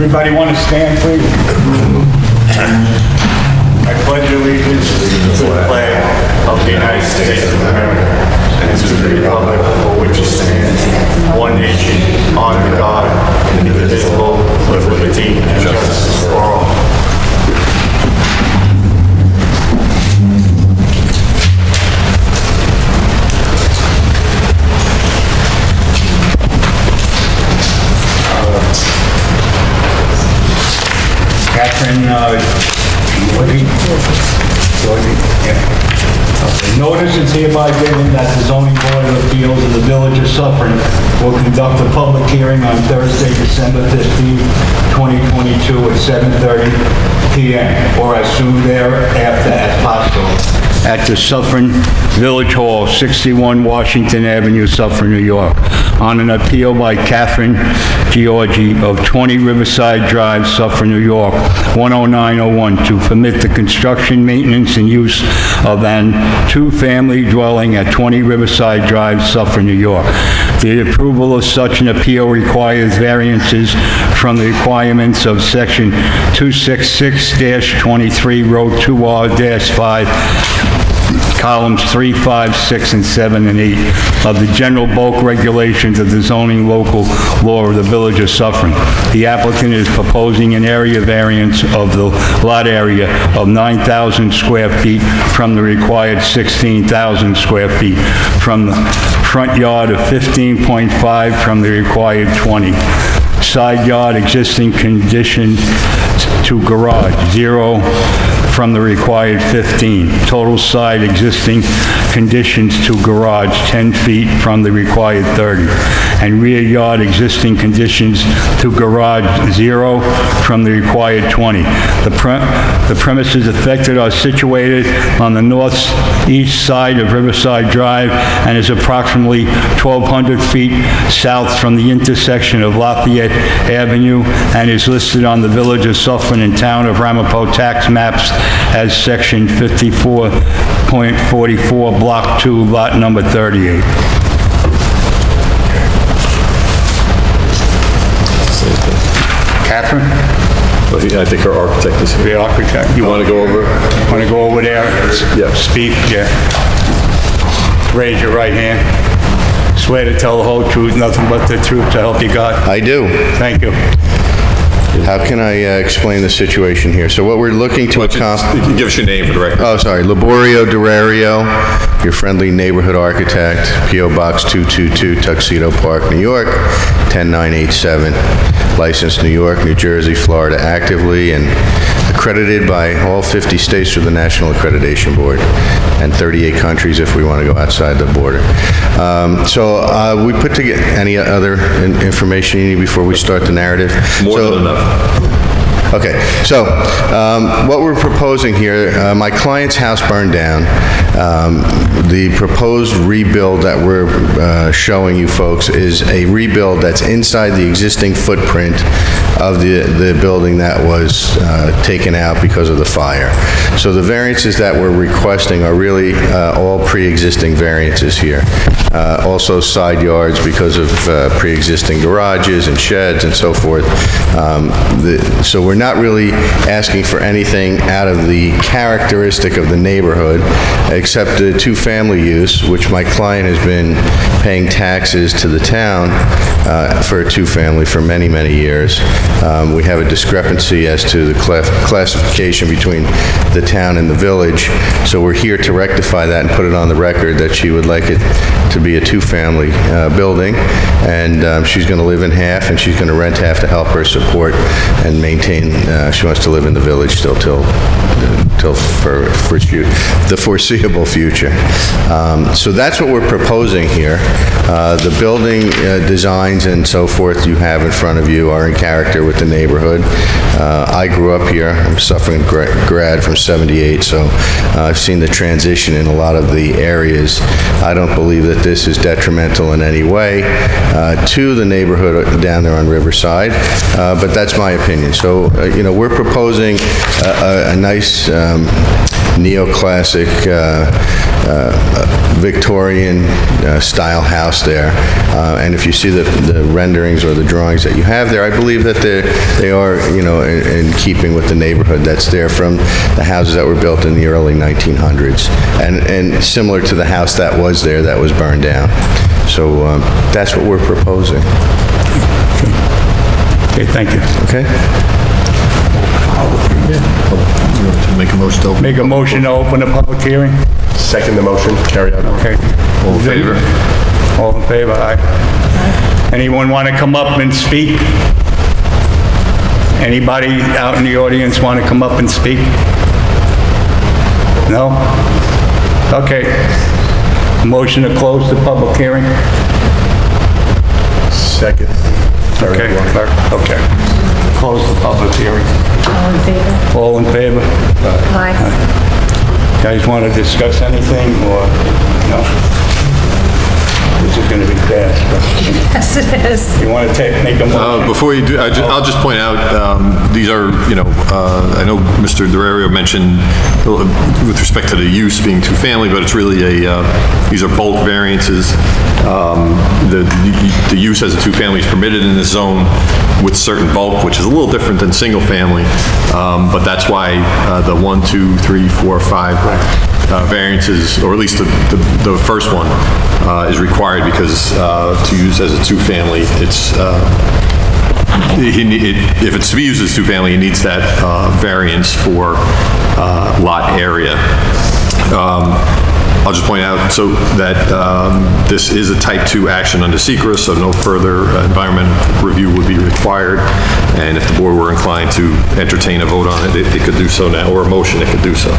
Everybody want to stand, please? I pledge allegiance to the flag of the United States of America and to the republic for which it stands, one nation, under God, indivisible, with liberty and justice for all. Catherine, Notice is hereby given that the Zoning Board of Appeals of the Village of Suffern will conduct a public hearing on Thursday, December 15, 2022 at 7:30 p.m. or as soon thereafter as possible at the Suffern Village Hall, 61 Washington Avenue, Suffern, New York, on an appeal by Catherine Giorgi of 20 Riverside Drive, Suffern, New York, 10901, to permit the construction, maintenance, and use of an two-family dwelling at 20 Riverside Drive, Suffern, New York. The approval of such an appeal requires variances from the requirements of Section 266-23, Row 2R-5, columns 3, 5, 6, and 7, and 8 of the general bulk regulations of the zoning local law of the Village of Suffern. The applicant is proposing an area variance of the lot area of 9,000 square feet from the required 16,000 square feet, from the front yard of 15.5 from the required 20. Side yard existing condition to garage, 0 from the required 15. Total side existing conditions to garage, 10 feet from the required 30. And rear yard existing conditions to garage, 0 from the required 20. The premises affected are situated on the northeast side of Riverside Drive and is approximately 1,200 feet south from the intersection of Lafayette Avenue and is listed on the Village of Suffern and Town of Ramapo tax maps as Section 54.44, Block 2, Lot number 38. Catherine? I think our architect is here. The architect. You want to go over? Want to go over there? Yeah. Speak, yeah. Raise your right hand. Swear to tell the whole truth, nothing but the truth, so help you God. I do. Thank you. How can I explain the situation here? So what we're looking to accomplish... Give us your name for the record. Oh, sorry. Laborio Durario, your friendly neighborhood architect, P.O. Box 222, Tuxedo Park, New York, 10987. Licensed New York, New Jersey, Florida, actively and accredited by all 50 states through the National Accreditation Board and 38 countries if we want to go outside the border. We put together any other information you need before we start the narrative? More than enough. Okay, so what we're proposing here, my client's house burned down. The proposed rebuild that we're showing you folks is a rebuild that's inside the existing footprint of the building that was taken out because of the fire. So the variances that we're requesting are really all pre-existing variances here. Also side yards because of pre-existing garages and sheds and so forth. So we're not really asking for anything out of the characteristic of the neighborhood, except the two-family use, which my client has been paying taxes to the town for a two-family for many, many years. We have a discrepancy as to the classification between the town and the village, so we're here to rectify that and put it on the record that she would like it to be a two-family building, and she's going to live in half, and she's going to rent half to help her support and maintain. She wants to live in the village still till for the foreseeable future. So that's what we're proposing here. The building designs and so forth you have in front of you are in character with the neighborhood. I grew up here. I'm a Suffern grad from '78, so I've seen the transition in a lot of the areas. I don't believe that this is detrimental in any way to the neighborhood down there on Riverside, but that's my opinion. So, we're proposing a nice neoclassic Victorian style house there. And if you see the renderings or the drawings that you have there, I believe that they are, you know, in keeping with the neighborhood that's there from the houses that were built in the early 1900s, and similar to the house that was there that was burned down. So that's what we're proposing. Okay, thank you. Okay? Make a motion to open. Make a motion to open the public hearing? Second the motion, carry on. Okay. All in favor? All in favor, aye. Anyone want to come up and speak? Anybody out in the audience want to come up and speak? No? Okay. Motion to close the public hearing? Second. Okay, clerk, okay. Close the public hearing. All in favor? All in favor? Aye. Guys want to discuss anything, or no? This is going to be fast. Yes, it is. You want to make a motion? Before you do, I'll just point out, these are, you know, I know Mr. Durario mentioned with respect to the use being two-family, but it's really these are bulk variances. The use as a two-family is permitted in this zone with certain bulk, which is a little different than single-family, but that's why the 1, 2, 3, 4, 5 variances, or at least the first one, is required because to use as a two-family, it's if it's to be used as two-family, it needs that variance for lot area. I'll just point out so that this is a type 2 action under secra, so no further environmental review would be required. And if the board were inclined to entertain a vote on it, it could do so now, or a motion, it could do so.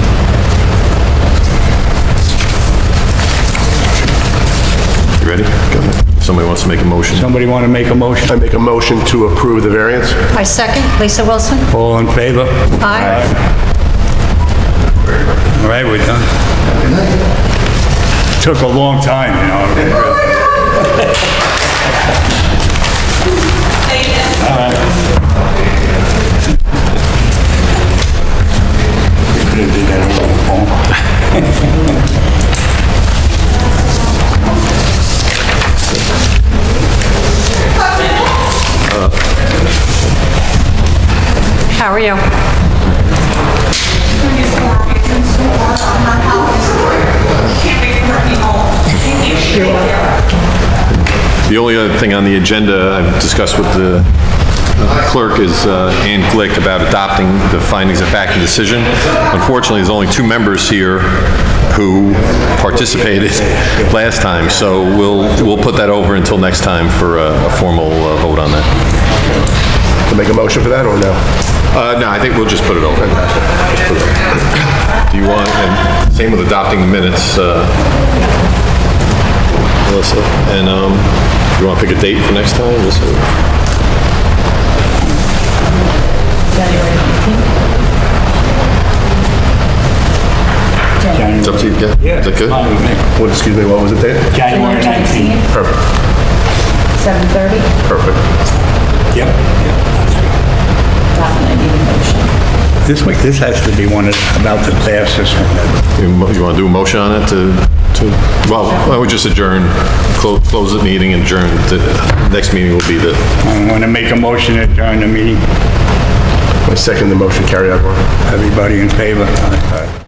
You ready? Go ahead. Somebody wants to make a motion? Somebody want to make a motion? I make a motion to approve the variance. I second. Lisa Wilson? All in favor? Aye. All right, we're done. Took a long time, you know. All right. We could have did that over the phone. How are you? The only other thing on the agenda I've discussed with the clerk is Ann Glick about adopting the findings of fact and decision. Unfortunately, there's only 2 members here who participated last time, so we'll put that over until next time for a formal vote on that. To make a motion for that, or no? No, I think we'll just put it over. Do you want, and same with adopting the minutes, Melissa, and you want to pick a date for next time? January 19th. It's up to you, yeah? Is that good? Fine with me. What, excuse me, what was it, Dave? January 19th. Perfect, 7:30. perfect. Yep. That one I need a motion. This has to be one about the fastest one. You want to do a motion on it well, I would just adjourn, close the meeting, and adjourn. The next meeting will be the... I want to make a motion to adjourn the meeting. I second the motion, carry on. Everybody in favor? Aye.